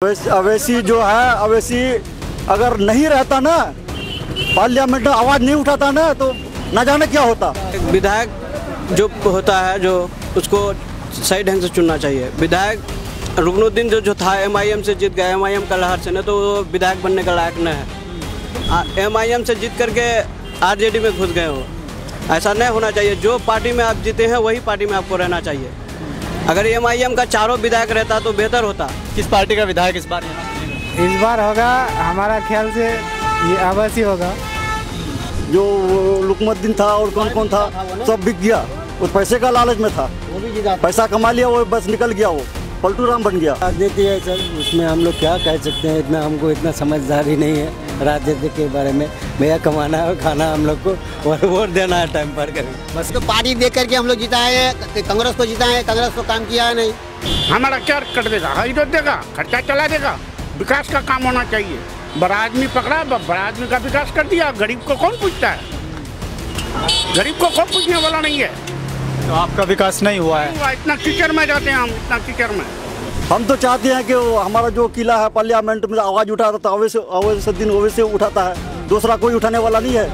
अवैसी जो है, अवैसी अगर नहीं रहता ना, पार्लियामेंट में आवाज़ नहीं उठाता ना, तो न जाने क्या होता। विधायक जो होता है, जो उसको सही ढंग से चुनना चाहिए। विधायक रुकनुद्दीन जो था MIM से जीत गया, MIM का लहर से, न तो वो विधायक बनने का लायक न है। MIM से जीत करके RJD में घुस गए हो, ऐसा नहीं होना चाहिए। जो पार्टी में आप जीते हैं वही पार्टी में आपको रहना चाहिए। अगर MIM का चारों विधायक रहता तो बेहतर होता। किस पार्टी का विधायक इस बार होगा? हमारा ख्याल से ये अवैसी होगा। जो रुकनुद्दीन था और कौन कौन था, सब बिक गया। उस पैसे का लालच में था, पैसा कमा लिया, वो बस निकल गया, वो पलटू राम बन गया। राजनीति है सर, उसमें हम लोग क्या कह सकते हैं, इतना हमको इतना समझदारी नहीं है राजनीति के बारे में। भैया कमाना है, खाना हम लोग को और वोट देना है टाइम पर करें बस। तो पार्टी देख करके हम लोग जिताए हैं, कांग्रेस को जिताए हैं, कांग्रेस को काम किया है नहीं। हमारा क्या कर देगा? हाईवे देगा, खर्चा चला देगा, विकास का काम होना चाहिए। बड़ा आदमी पकड़ा, बड़ा आदमी का विकास कर दिया, गरीब को कौन पूछता है? गरीब को कौन पूछने वाला नहीं है। तो आपका विकास नहीं हुआ है? इतना कीचड़ में जाते हैं हम, इतना कीचड़ में। हम तो चाहते हैं कि हमारा जो किला है पार्लियामेंट में आवाज़ उठाता था, अवैसी वैसे उठाता है। दूसरा कोई उठाने वाला नहीं है,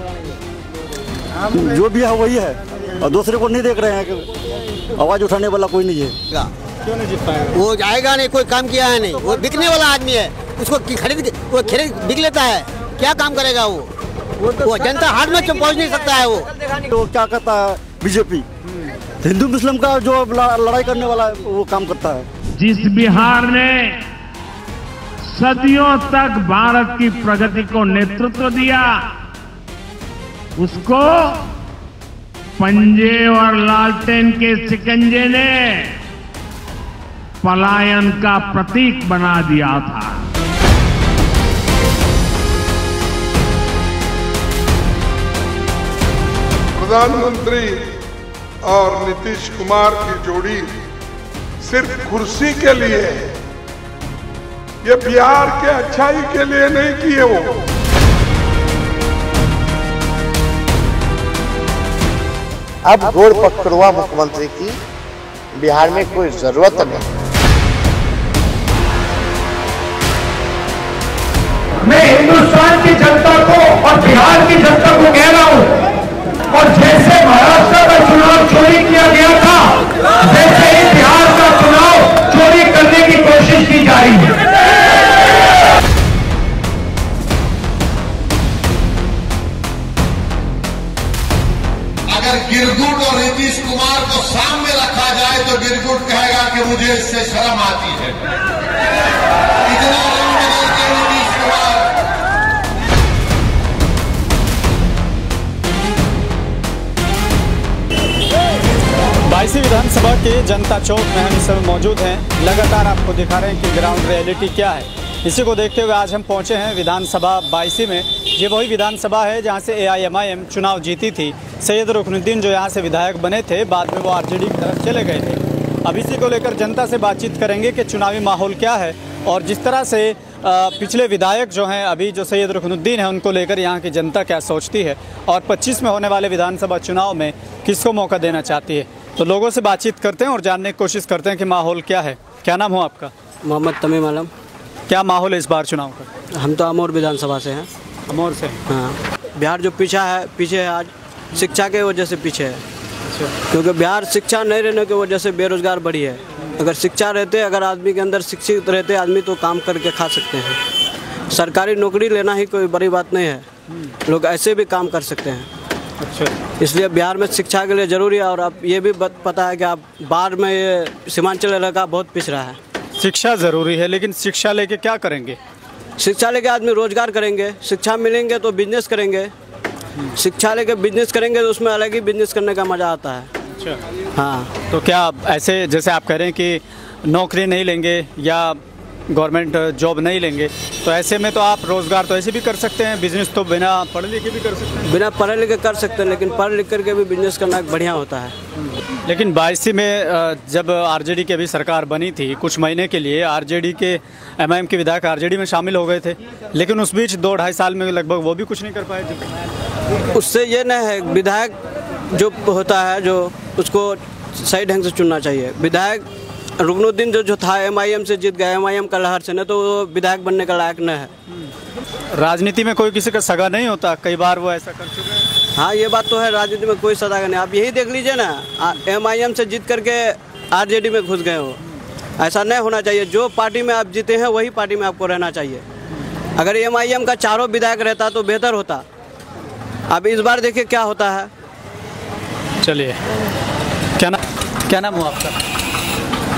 जो भी है वही है, और दूसरे को नहीं देख रहे हैं कि आवाज़ उठाने वाला कोई नहीं है। क्यों नहीं जीत पाएगा? वो जाएगा नहीं, कोई काम किया है नहीं। वो बिकने वाला आदमी है, उसको खरीद बिक लेता है, क्या काम करेगा वो जनता हाथ में पहुँच नहीं सकता है। वो क्या करता है बीजेपी, हिंदू मुस्लिम का जो लड़ाई करने वाला है वो काम करता है। जिस बिहार ने सदियों तक भारत की प्रगति को नेतृत्व दिया, उसको पंजे और लालटेन के शिकंजे ने पलायन का प्रतीक बना दिया था। प्रधानमंत्री और नीतीश कुमार की जोड़ी सिर्फ कुर्सी के लिए, ये बिहार के अच्छाई के लिए नहीं किए। वो अब घोड़ पकड़ुआ मुख्यमंत्री की बिहार में कोई जरूरत नहीं। मैं हिंदुस्तान की जनता को और बिहार की जनता को कह रहा हूं, और जैसे महाराष्ट्र का चुनाव चोरी किया गया था, वैसे ही बिहार का चुनाव चोरी करने की कोशिश की जा रही है। अगर गिरगुट और नीतीश कुमार को सामने रखा जाए तो गिरगुट कहेगा कि मुझे इससे शर्म आती है। इतना रंग बदलते नीतीश कुमार। बाईसी विधानसभा के जनता चौक में हम इस समय मौजूद हैं। लगातार आपको दिखा रहे हैं कि ग्राउंड रियलिटी क्या है। इसी को देखते हुए आज हम पहुंचे हैं विधानसभा 82 में। ये वही विधानसभा है जहां से AIMIM चुनाव जीती थी। सैयद रुकनुद्दीन जो यहां से विधायक बने थे, बाद में वो RJD की तरफ चले गए थे। अब इसी को लेकर जनता से बातचीत करेंगे कि चुनावी माहौल क्या है, और जिस तरह से पिछले विधायक जो हैं, अभी जो सैयद रुकनुद्दीन है, उनको लेकर यहाँ की जनता क्या सोचती है, और 25 में होने वाले विधानसभा चुनाव में किसको मौका देना चाहती है। तो लोगों से बातचीत करते हैं और जानने की कोशिश करते हैं कि माहौल क्या है। क्या नाम हो आपका? मोहम्मद तमीम आलम। क्या माहौल है इस बार चुनाव का? हम तो अमौर विधानसभा से हैं। अमौर से? हाँ। बिहार जो पीछे है आज, शिक्षा के वजह से पीछे है। क्योंकि बिहार शिक्षा नहीं रहने की वजह से बेरोजगार बढ़ी है। अगर शिक्षा रहते, अगर आदमी के अंदर शिक्षित रहते आदमी, तो काम करके खा सकते हैं। सरकारी नौकरी लेना ही कोई बड़ी बात नहीं है, लोग ऐसे भी काम कर सकते हैं। अच्छा, इसलिए बिहार में शिक्षा के लिए ज़रूरी है। और आप ये भी पता है कि आप बाढ़ में ये सीमांचल इलाका बहुत पिछड़ा है। शिक्षा ज़रूरी है, लेकिन शिक्षा लेके क्या करेंगे? शिक्षा लेके आदमी रोजगार करेंगे, शिक्षा मिलेंगे तो बिजनेस करेंगे। शिक्षा लेके बिजनेस करेंगे तो उसमें अलग ही बिजनेस करने का मज़ा आता है। अच्छा, हाँ। तो क्या ऐसे जैसे आप कह रहे हैं कि नौकरी नहीं लेंगे या गवर्नमेंट जॉब नहीं लेंगे, तो ऐसे में तो आप रोज़गार तो ऐसे भी कर सकते हैं, बिजनेस तो बिना पढ़े लिखे भी कर सकते हैं। बिना पढ़े लिखे कर सकते हैं, लेकिन पढ़ लिख करके भी बिजनेस करना बढ़िया होता है। लेकिन 82 में जब RJD की अभी सरकार बनी थी, कुछ महीने के लिए RJD के MIM के विधायक RJD में शामिल हो गए थे, लेकिन उस बीच 2-2.5 साल में लगभग वो भी कुछ नहीं कर पाए थे। उससे ये नहीं है, विधायक जो होता है, जो उसको सही ढंग से चुनना चाहिए। विधायक रुकनुद्दीन जो था MIM से जीत गया, MIM का लहर से, न तो वो विधायक बनने का लायक न है। राजनीति में कोई किसी का सगा नहीं होता, कई बार वो ऐसा कर चुके हैं। हाँ, ये बात तो है, राजनीति में कोई सगा नहीं। आप यही देख लीजिए ना, MIM से जीत करके RJD में घुस गए हो। ऐसा नहीं होना चाहिए। जो पार्टी में आप जीते हैं वही पार्टी में आपको रहना चाहिए। अगर MIM का चारों विधायक रहता तो बेहतर होता। अब इस बार देखिए क्या होता है। चलिए, क्या नाम हुआ आपका?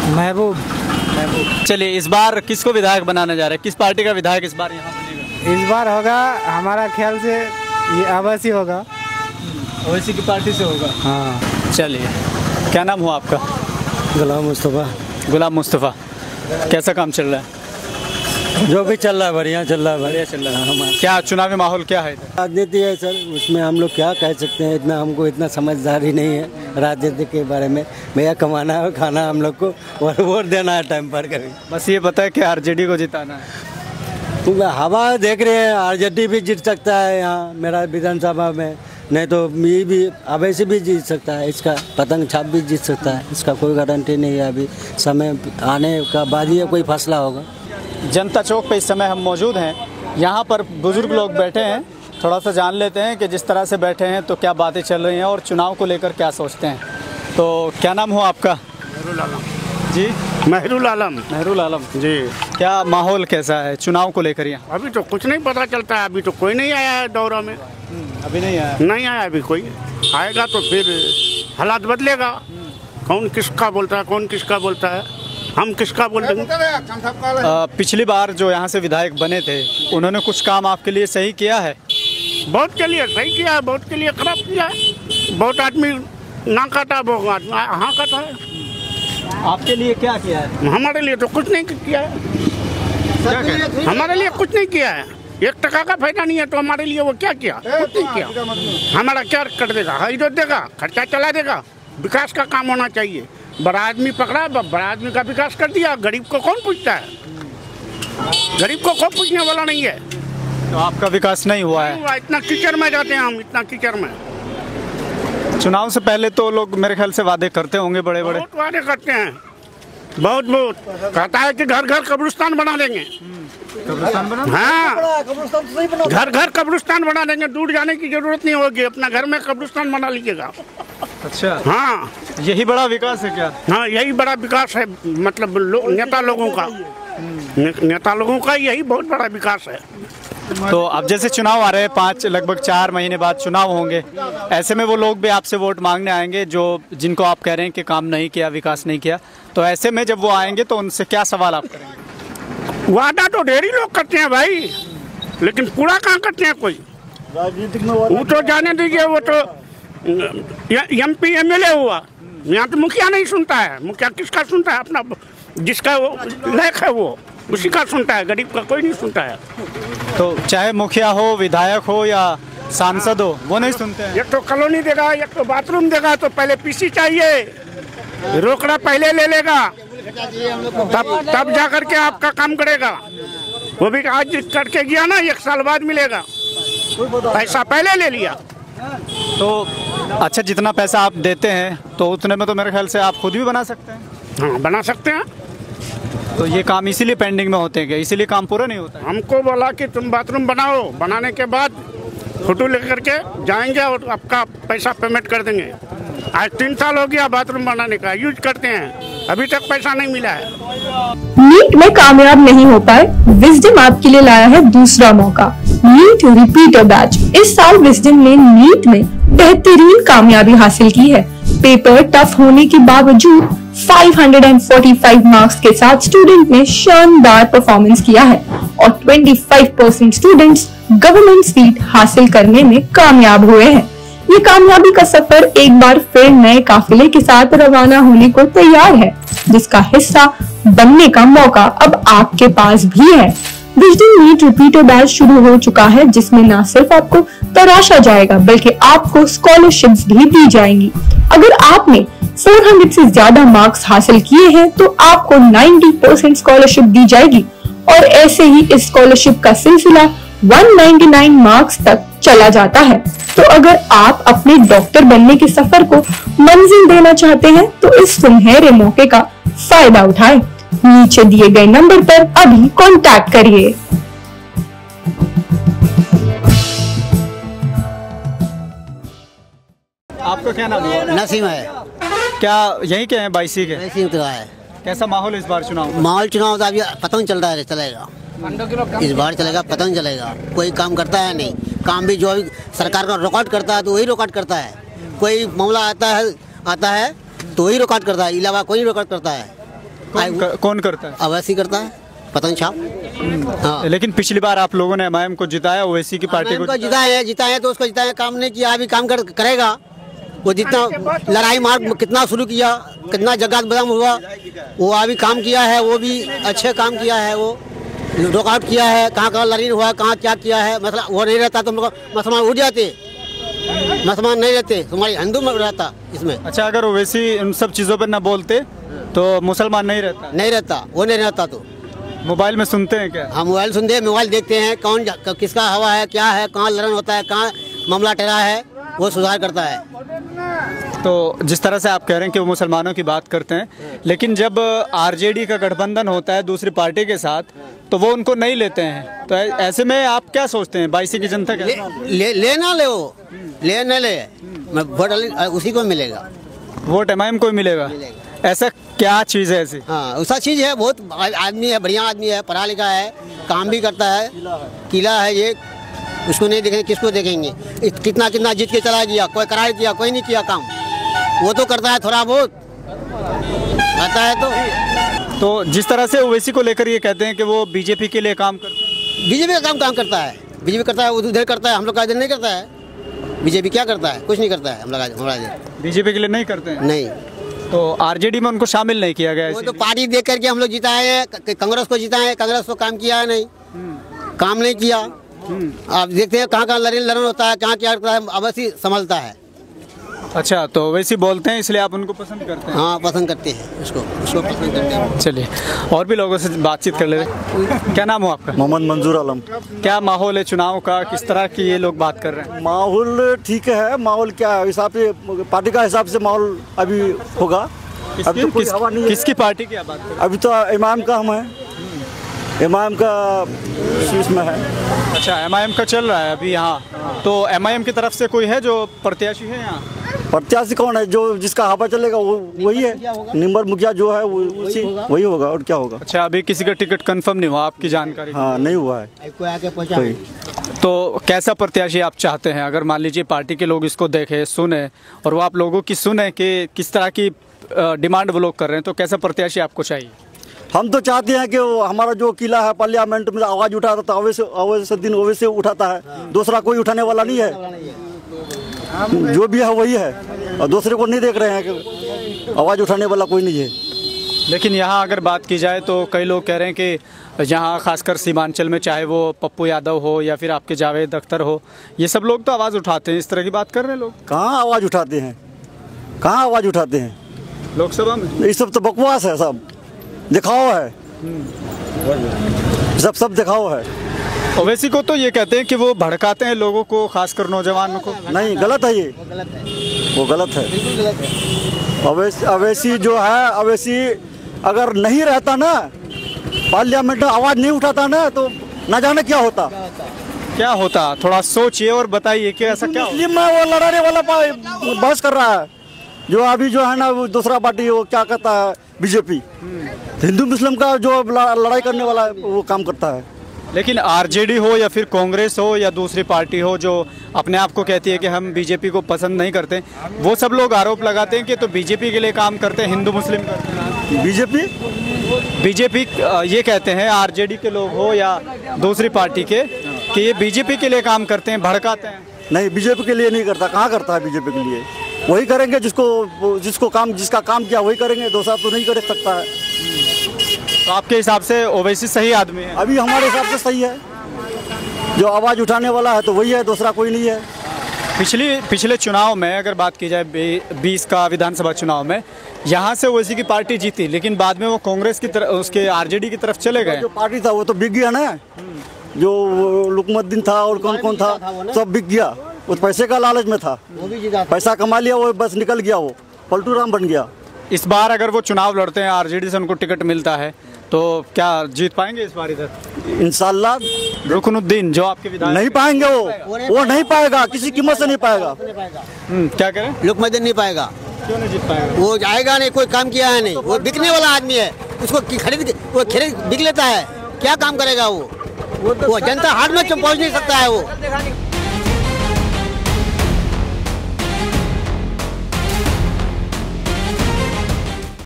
महबूब। चलिए, इस बार किसको विधायक बनाने जा रहे हैं? किस पार्टी का विधायक इस बार यहाँ बनेगा? इस बार होगा हमारा ख्याल से ये अवैसी होगा। ओवैसी की पार्टी से होगा। हाँ। चलिए, क्या नाम हुआ आपका? गुलाम मुस्तफ़ा। गुलाम मुस्तफ़ा, कैसा काम चल रहा है? जो भी चल रहा है बढ़िया चल रहा है। बढ़िया चल रहा है। हमारा क्या चुनावी माहौल क्या है? राजनीति है सर, उसमें हम लोग क्या कह सकते हैं, इतना हमको इतना समझदारी नहीं है राजनीति के बारे में। भैया कमाना है, खाना हम लोग को, और वोट देना है टाइम पर कभी। बस ये पता है कि RJD को जिताना है। तो हवा देख रहे हैं, RJD भी जीत सकता है यहाँ मेरा विधानसभा में, नहीं तो ये भी अवैसी भी जीत सकता है। इसका पतंग छाप भी जीत सकता है, इसका कोई गारंटी नहीं है। अभी समय आने का बाद ही कोई फैसला होगा। जनता चौक पे इस समय हम मौजूद हैं। यहाँ पर बुजुर्ग लोग बैठे हैं, थोड़ा सा जान लेते हैं कि जिस तरह से बैठे हैं तो क्या बातें चल रही हैं और चुनाव को लेकर क्या सोचते हैं। तो क्या नाम हुआ आपका? मेहरुल आलम जी। मेहरुल आलम। मेहरुल आलम जी। क्या माहौल कैसा है चुनाव को लेकर यहाँ? अभी तो कुछ नहीं पता चलता है। अभी तो कोई नहीं आया है दौरा में। अभी नहीं आया? नहीं आया अभी कोई। आएगा तो फिर हालात बदलेगा। कौन किसका बोलता है, कौन किसका बोलता है, हम किसका बोल देंगे। पिछली बार जो यहाँ से विधायक बने थे, उन्होंने कुछ काम आपके लिए सही किया है? बहुत के लिए सही किया है, बहुत के लिए खराब किया है। बहुत आदमी ना काटा, बहुत आदमी हाँ काटा है। आपके लिए क्या किया है? हमारे लिए तो कुछ नहीं किया है। हमारे लिए कुछ नहीं किया है। 1 टका का फायदा नहीं है तो हमारे लिए वो क्या किया? कुछ नहीं किया। हमारा क्या कर देगा? हाईरोड देगा, खर्चा चला देगा। विकास का काम होना चाहिए। बड़ा आदमी पकड़ा, बड़ा आदमी का विकास कर दिया। गरीब को कौन पूछता है? गरीब को कौन पूछने वाला नहीं है। तो आपका विकास नहीं हुआ है? इतना कीचड़ में जाते हैं हम, इतना कीचड़ में। चुनाव से पहले तो लोग मेरे ख्याल से वादे करते होंगे, बड़े बड़े बहुत वादे करते हैं। बहुत कहता है कि घर घर कब्रिस्तान बना देंगे। कब्रिस्तान बना? हाँ, घर घर कब्रिस्तान बना देंगे। दूर जाने की जरूरत नहीं होगी, अपना घर में कब्रिस्तान बना लीजिएगा। अच्छा। हाँ, यही बड़ा विकास है क्या? हाँ, यही बड़ा विकास है। मतलब नेता लोगों का, नेता लोगों का यही बहुत बड़ा विकास है। तो अब जैसे चुनाव आ रहे हैं, लगभग 4 महीने बाद चुनाव होंगे, ऐसे में वो लोग भी आपसे वोट मांगने आएंगे जो जिनको आप कह रहे हैं कि काम नहीं किया, विकास नहीं किया। तो ऐसे में जब वो आएंगे तो उनसे क्या सवाल आप करेंगे? वादा तो ढेर ही लोग करते हैं भाई, लेकिन पूरा कहाँ करते हैं कोई। राजनीतिक में वो तो जाने दीजिए, वो तो MP MLA हुआ। यहाँ तो मुखिया नहीं सुनता है। मुखिया किसका सुनता है? अपना जिसका वो लायक है वो उसी का सुनता है। गरीब का कोई नहीं सुनता है। तो चाहे मुखिया हो, विधायक हो या सांसद हो, वो नहीं सुनते हैं। एक तो कॉलोनी देगा, एक तो बाथरूम देगा, तो पहले PC चाहिए, रोकड़ा पहले ले लेगा, तब जा करके आपका काम करेगा। वो भी आज करके गया ना, 1 साल बाद मिलेगा। पैसा पहले ले लिया। तो अच्छा, जितना पैसा आप देते हैं तो उतने में तो मेरे ख्याल से आप खुद भी बना सकते हैं। हाँ, बना सकते हैं। तो ये काम इसीलिए पेंडिंग में होते हैं क्या? इसीलिए काम पूरा नहीं होता है? हमको बोला कि तुम बाथरूम बनाओ, बनाने के बाद फोटो लेकर के जाएंगे और आपका पैसा पेमेंट कर देंगे। आज 3 साल हो गया बाथरूम बनाने का, यूज करते हैं, अभी तक पैसा नहीं मिला है। नीट में कामयाब नहीं हो पाए, विजडम आपके लिए लाया है दूसरा मौका, नीट रिपीटर बैच। इस साल विजडम ने नीट में बेहतरीन कामयाबी हासिल की है। पेपर टफ होने के बावजूद 545 मार्क्स के साथ स्टूडेंट ने शानदार परफॉर्मेंस किया है और 25% स्टूडेंट्स गवर्नमेंट सीट हासिल करने में कामयाब हुए हैं। ये कामयाबी का सफर एक बार फिर नए काफिले के साथ रवाना होने को तैयार है, जिसका हिस्सा बनने का मौका अब आपके पास भी है। विजडम नीट रिपीटर बैच शुरू हो चुका है, जिसमें न सिर्फ आपको तराशा जाएगा बल्कि आपको स्कॉलरशिप्स भी दी जाएंगी। अगर आपने 400 से ज्यादा मार्क्स हासिल किए हैं तो आपको 90% स्कॉलरशिप दी जाएगी और ऐसे ही इस स्कॉलरशिप का सिलसिला 199 मार्क्स तक चला जाता है। तो अगर आप अपने डॉक्टर बनने के सफर को मंजिल देना चाहते हैं तो इस सुनहरे मौके का फायदा उठाएं। नीचे दिए गए नंबर पर अभी कांटेक्ट करिए। आपका क्या नाम है? नसीम है। क्या यही के हैं बाईसी के? नसीम तो है। कैसा माहौल इस बार चुनाव में? माहौल चुनाव तो अभी पता नहीं चल रहा है, चलेगा इस बार चलेगा, पता नहीं चलेगा। कोई काम करता है नहीं, काम भी जो सरकार का रिकॉर्ड करता है तो वही रिकॉर्ड करता है। कोई मामला आता है तो वही रिकॉर्ड करता है, इलावा कोई रिकॉर्ड करता है। कौन करता है? अवैसी करता है, पतंग छाप। हाँ। लेकिन पिछली बार आप लोगों ने एमआईएम को जिताया, ओवैसी की पार्टी को जिताया तो उसको जिताया, काम नहीं किया, अभी काम करेगा। वो जितना लड़ाई मार कितना शुरू किया, कितना जगह बदम हुआ, वो अभी काम किया है, वो भी अच्छे काम किया है। वो रिकॉर्ड किया है, कहाँ कहाँ लड़ाई हुआ, कहाँ क्या किया है। मतलब वो नहीं रहता तो हम लोग मुसलमान उठ जाते, मुसलमान नहीं रहते, तुम्हारी हिंदू में रहता इसमें। अच्छा, अगर ओवैसी उन सब चीज़ों पर न बोलते तो मुसलमान नहीं रहता? नहीं रहता, वो नहीं रहता। तो मोबाइल में सुनते हैं क्या? हाँ, मोबाइल सुनते हैं, मोबाइल देखते हैं, कौन किसका हवा है, क्या है, कहाँ लड़न होता है, कहाँ मामला टेरा है, वो सुधार करता है। तो जिस तरह से आप कह रहे हैं कि वो मुसलमानों की बात करते हैं, लेकिन जब आरजेडी का गठबंधन होता है दूसरी पार्टी के साथ तो वो उनको नहीं लेते हैं। तो ऐसे में आप क्या सोचते हैं, बाईसी की जनता क्या ले ना ले, वो ले न ले, वोट उसी को मिलेगा, वोट एमआईएम को मिलेगा। ऐसा क्या चीज़ है ऐसी? हाँ, ऐसा चीज़ है, बहुत आदमी है, बढ़िया आदमी है, पढ़ा लिखा है, काम भी करता है, किला है ये, उसको नहीं देखेंगे किसको देखेंगे? कितना कितना जीत के चला गया, कोई करार किया, कोई नहीं किया काम। वो तो करता है, थोड़ा बहुत आता है। तो जिस तरह से ओवैसी को लेकर ये कहते हैं कि वो बीजेपी के लिए काम करते हैं, बीजेपी का काम करता है, बीजेपी करता है, उधर करता है, हम लोग का इधर नहीं करता है। बीजेपी क्या करता है? कुछ नहीं करता है, हम लोग हमारा इधर बीजेपी के लिए नहीं करते हैं। नहीं, तो आरजेडी में उनको शामिल नहीं किया गया। वो तो पार्टी देख करके हम लोग जिताए हैं, कांग्रेस को जिताए हैं, कांग्रेस को काम किया है नहीं, काम नहीं किया। आप देखते हैं कहाँ कहाँ लड़न होता है, कहाँ क्या करता है, अवश्य संभलता है। अच्छा, तो वैसे बोलते हैं इसलिए आप उनको पसंद करते हैं? हाँ, पसंद करते हैं, उसको पसंद करते हैं। चलिए, और भी लोगों से बातचीत कर ले रहे। क्या नाम हो आपका? मोहम्मद मंजूर आलम। क्या माहौल है चुनाव का, किस तरह की ये लोग बात कर रहे हैं? माहौल ठीक है, माहौल क्या हिसाब से, पार्टी का हिसाब से माहौल अभी होगा। अभी तो कोई हवा नहीं है। किसकी पार्टी की बात कर रहे हैं? अभी तो इमाम का हम है, एमआईएम का शीर्ष में है। अच्छा, एमआईएम का चल रहा है अभी यहाँ। तो एमआईएम की तरफ से कोई है जो प्रत्याशी है यहाँ? प्रत्याशी कौन है? जो जिसका हवा चलेगा वो वही है, निम्बर मुखिया जो है वही होगा, और क्या होगा। अच्छा, अभी किसी का टिकट कंफर्म नहीं हुआ आपकी जानकारी? हाँ, नहीं हुआ है। तो कैसा प्रत्याशी आप चाहते हैं? अगर मान लीजिए पार्टी के लोग इसको देखें, सुने, और वो आप लोगों की सुने कि किस तरह की डिमांड वो लोग कर रहे हैं, तो कैसा प्रत्याशी आपको चाहिए? हम तो चाहते हैं कि हमारा जो किला है पार्लियामेंट में आवाज उठाता था, ओवैसी उठाता है, दूसरा कोई उठाने वाला नहीं है। जो भी है वही है, और दूसरे को नहीं देख रहे हैं कि आवाज उठाने वाला कोई नहीं है। लेकिन यहाँ अगर बात की जाए तो कई लोग कह रहे हैं कि यहाँ खासकर सीमांचल में, चाहे वो पप्पू यादव हो या फिर आपके जावेद अख्तर हो, ये सब लोग तो आवाज़ उठाते हैं। इस तरह की बात कर रहे हैं लोग। कहाँ आवाज़ उठाते हैं, कहाँ आवाज़ उठाते हैं लोकसभा में? ये सब तो बकवास है, सब दिखाओ है, सब दिखाओ है। ओवैसी को तो ये कहते हैं कि वो भड़काते हैं लोगों को, खासकर नौजवानों को। नहीं, गलत है ये, वो गलत है। अवैसी जो है, अवैसी अगर नहीं रहता ना, पार्लियामेंट में आवाज नहीं उठाता ना, तो न जाने क्या होता। क्या होता, थोड़ा सोचिए और बताइए कि ऐसा क्या होता। मुस्लिम में वो लड़ाने वाला बहस कर रहा है, जो अभी जो है ना वो दूसरा पार्टी, वो क्या कहता है, बीजेपी। हिंदू मुस्लिम का जो लड़ाई करने वाला वो काम करता है। लेकिन आरजेडी हो या फिर कांग्रेस हो या दूसरी पार्टी हो जो अपने आप को कहती है कि हम बीजेपी को पसंद नहीं करते, वो सब लोग आरोप लगाते हैं कि तो बीजेपी के लिए काम करते हैं, हिंदू मुस्लिम करते हैं। बीजेपी ये कहते हैं, आरजेडी के लोग हो या दूसरी पार्टी के, कि ये बीजेपी के लिए काम करते हैं, भड़काते हैं। नहीं, बीजेपी के लिए नहीं करता। कहाँ करता है बीजेपी के लिए? वही करेंगे जिसका काम किया वही करेंगे, दूसरा तो नहीं कर सकता है। तो आपके हिसाब से ओवैसी सही आदमी है? अभी हमारे हिसाब से सही है, जो आवाज़ उठाने वाला है तो वही है, दूसरा कोई नहीं है। पिछले चुनाव में अगर बात की जाए 20 का विधानसभा चुनाव में, यहाँ से ओवैसी की पार्टी जीती, लेकिन बाद में वो कांग्रेस की तरफ, उसके आरजेडी की तरफ चले गए। जो पार्टी था वो तो बिक गया ना, जो लुकमुद्दीन था और कौन था, सब बिक गया। उस पैसे का लालच में था, पैसा कमा लिया, वो बस निकल गया, वो पलटू राम बन गया। इस बार अगर वो चुनाव लड़ते हैं, आरजेडी से उनको टिकट मिलता है, तो क्या जीत पाएंगे इस बार इधर? इंशाल्लाह। रुकनुद्दीन जो आपके विधायक नहीं पाएंगे, वो नहीं पाएगा, किसी कीमत से नहीं पाएगा। क्या करें? रुकनुद्दीन नहीं पाएगा। क्यों नहीं जीत पाएगा? वो जाएगा नहीं, कोई काम किया है नहीं, वो बिकने वाला आदमी है, उसको वो खरीद बिक लेता है, क्या काम करेगा वो जनता हाथ में पहुंच नहीं सकता है वो।